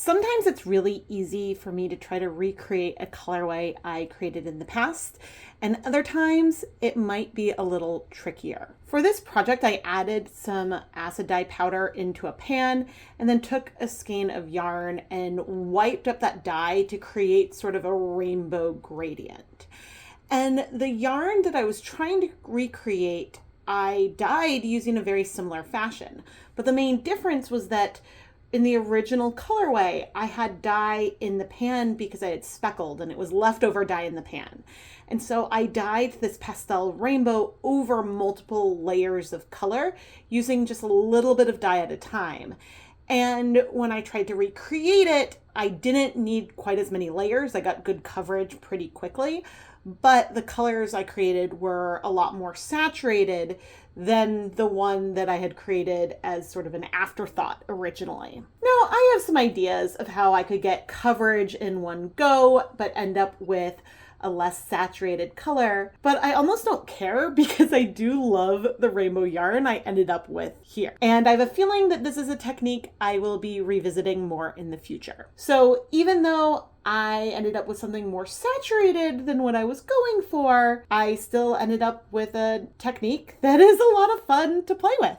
Sometimes it's really easy for me to try to recreate a colorway I created in the past, and other times it might be a little trickier. For this project, I added some acid dye powder into a pan and then took a skein of yarn and wiped up that dye to create sort of a rainbow gradient. And the yarn that I was trying to recreate, I dyed using a very similar fashion. But the main difference was that in the original colorway, I had dye in the pan because I had speckled and it was leftover dye in the pan. And so I dyed this pastel rainbow over multiple layers of color using just a little bit of dye at a time. And when I tried to recreate it, I didn't need quite as many layers. I got good coverage pretty quickly, but the colors I created were a lot more saturated than the one that I had created as sort of an afterthought originally. Now, I have some ideas of how I could get coverage in one go, but end up with a less saturated color, but I almost don't care because I do love the rainbow yarn I ended up with here. And I have a feeling that this is a technique I will be revisiting more in the future. So even though I ended up with something more saturated than what I was going for, I still ended up with a technique that is a lot of fun to play with.